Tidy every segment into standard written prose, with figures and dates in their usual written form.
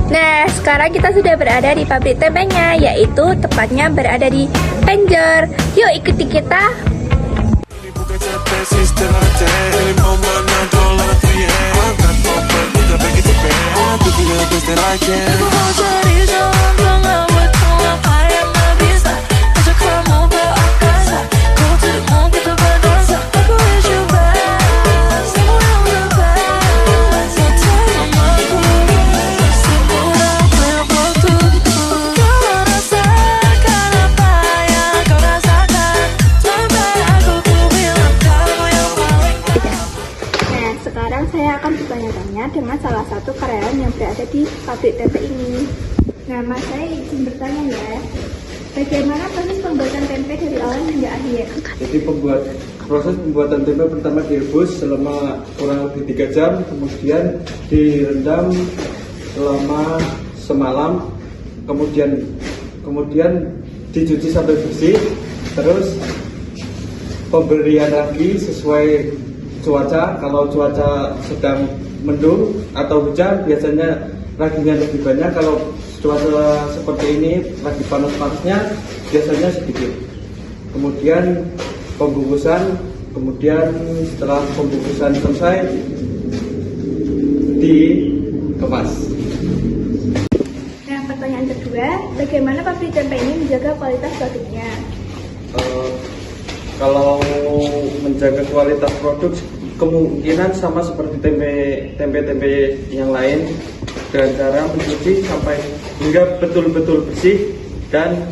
Nah, sekarang kita sudah berada di pabrik tempenya, yaitu tepatnya berada di Penjor. Yuk ikuti kita. Sekarang saya akan bertanya-tanya dengan salah satu karyawan yang berada di pabrik tempe ini. Nama saya izin bertanya ya, bagaimana proses pembuatan tempe dari awal hingga akhir? Jadi proses pembuatan tempe pertama direbus selama kurang lebih 3 jam, kemudian direndam selama semalam, kemudian dicuci sampai bersih, terus pemberian lagi sesuai cuaca. Kalau cuaca sedang mendung atau hujan, biasanya raginya lebih banyak. Kalau cuaca seperti ini lagi panas-panasnya, biasanya sedikit. Kemudian pembungkusan, setelah pembungkusan selesai, dikemas. Nah, pertanyaan kedua, bagaimana pabrik tempe ini menjaga kualitas produknya? Kalau menjaga kualitas produk kemungkinan sama seperti tempe yang lain, dengan cara mencuci sampai hingga betul-betul bersih dan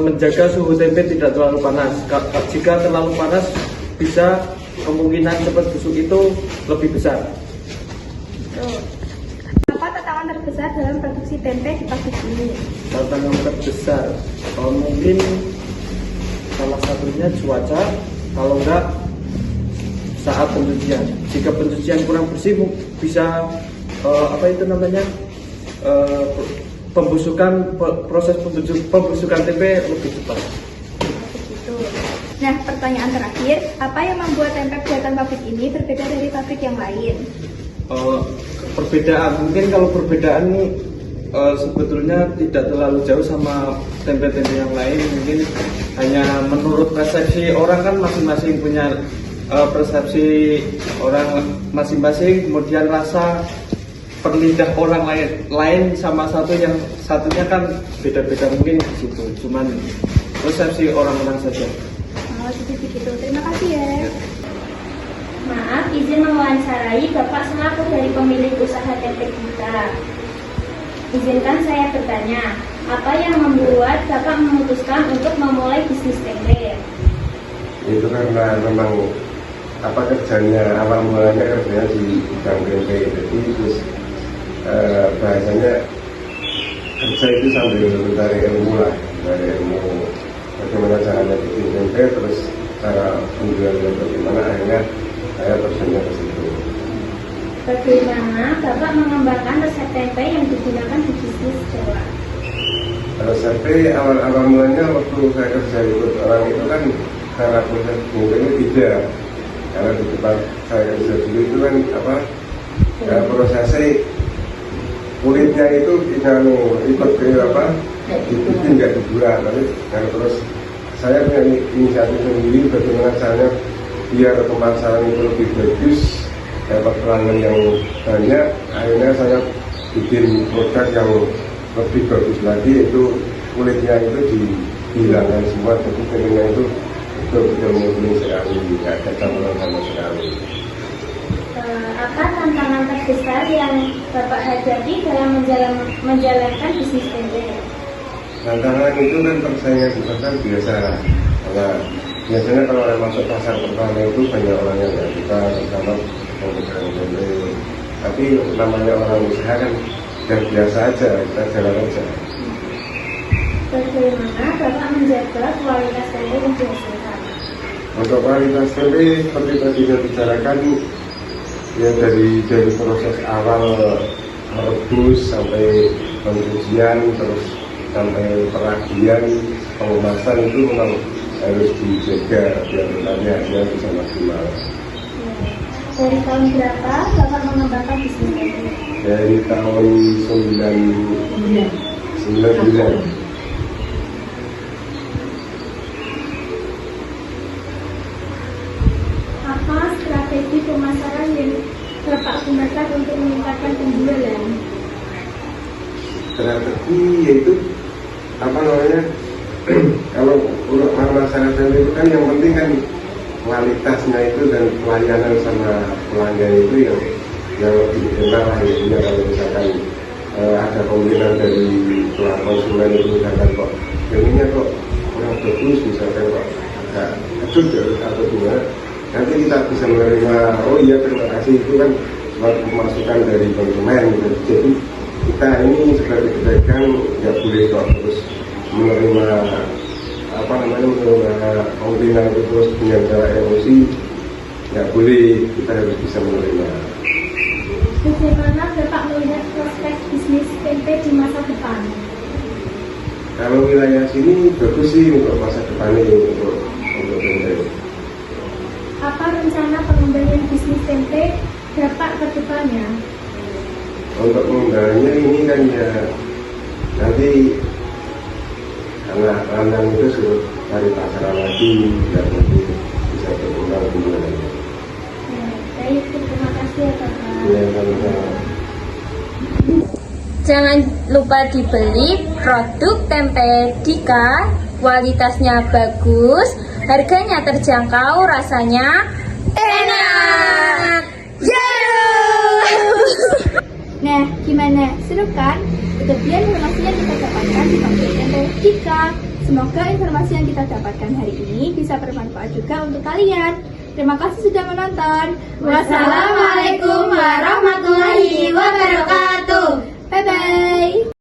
menjaga suhu tempe tidak terlalu panas. Jika terlalu panas, bisa kemungkinan cepat busuk itu lebih besar. Apa tantangan terbesar dalam produksi tempe di pabrik ini? Tantangan terbesar mungkin salah satunya cuaca, kalau enggak saat pencucian. Jika pencucian kurang bersih, bisa proses pembusukan tempe lebih cepat. Nah, pertanyaan terakhir, apa yang membuat tempe buatan pabrik ini berbeda dari pabrik yang lain? Perbedaan, mungkin kalau perbedaan sebetulnya tidak terlalu jauh sama tempe-tempe yang lain. Mungkin hanya menurut persepsi orang, kan masing-masing punya persepsi orang masing-masing, kemudian rasa perlidah orang lain sama satunya kan beda-beda, mungkin di situ. Cuman persepsi orang-orang saja. Oh, jadi begitu. Terima kasih ya. Maaf, izin mewawancarai Bapak selaku dari pemilik usaha tempe kita. Izinkan saya bertanya, apa yang membuat Bapak memutuskan untuk memulai bisnis tempe? Itu karena memang kerjanya, awal mulanya kerjanya di bidang tempe. Jadi terus bahasanya kerja itu sambil mencari ilmu bagaimana caranya bikin tempe, terus cara penjualannya bagaimana, akhirnya saya terjunnya ke situ. Bagaimana Bapak mengembangkan resep tempe yang digunakan di bisnis Jawa? Resep awal mulanya waktu saya kerja ikut orang itu kan cara proses tempenya tidak. Karena di tempat saya kerja dulu itu kan prosesnya kulitnya itu ikut dibikin nggak dibuat. Terus saya punya inisiatif sendiri bagaimana caranya biar pemasaran itu lebih bagus, dapat pelanggan yang banyak. Akhirnya saya bikin produk yang lebih bagus lagi, itu kulitnya itu dihilangkan semua, jadi kulitnya itu betul-betul murni sekali, tidak ada campuran sama sekali. Apa tantangan terbesar yang Bapak hadapi dalam menjalankan bisnis tempe? Tantangan itu kan persaingan di pasar biasa, karena biasanya kalau orang masuk pasar pertama itu banyak orang yang nggak suka sama pemegang tempe. Tapi namanya orang usaha kan yang biasa aja, kita jalan aja. Bagaimana Bapak menjaga kualitas tempe yang dihasilkan? Untuk kualitas tempe seperti tadi saya bicarakan, ya dari proses awal merebus sampai pencucian, terus sampai peragian, pengemasan itu memang harus dijaga biar nanti hasilnya bisa maksimal. Dari tahun berapa Bapak mengembangkan dari tahun 99. Apa strategi pemasaran yang Bapak gunakan untuk meningkatkan penjualan? Strategi yaitu apa namanya, kalau untuk masyarakat itu kan yang penting kan kualitasnya itu dan pelayanan sama pelanggan itu yang lebih enak lah ya. Kalau misalkan ada komplain dari pelanggan konsumen itu misalkan kok jadinya kok kurang bagus, misalkan kok agak kecut atau gimana, nanti kita bisa menerima, oh iya terima kasih, itu kan suatu masukan dari konsumen gitu. Jadi kita ini sebagai pedagang nggak boleh kok terus menerima komplainan itu terus dengan cara emosi, nggak boleh, kita harus bisa menerima. Bagaimana Bapak melihat prospek bisnis tempe di masa depan? Kalau wilayah sini bagus sih untuk masa depan ini untuk tempe. Apa rencana pengembangan bisnis tempe Bapak ke depannya? Untuk pengembangannya ini kan ya nanti karena landang itu sudah cari pasaran lagi, dan nanti bisa berkembang penjualannya. Baik, terima kasih ya Bapak. Ya, sama-sama. Jangan lupa dibeli produk tempe Dika, kualitasnya bagus, harganya terjangkau, rasanya enak. Nah, gimana? Seru kan? Kemudian informasi yang kita dapatkan di pabrik tempe Dika. Semoga informasi yang kita dapatkan hari ini bisa bermanfaat juga untuk kalian. Terima kasih sudah menonton. Wassalamualaikum warahmatullahi wabarakatuh. Bye-bye.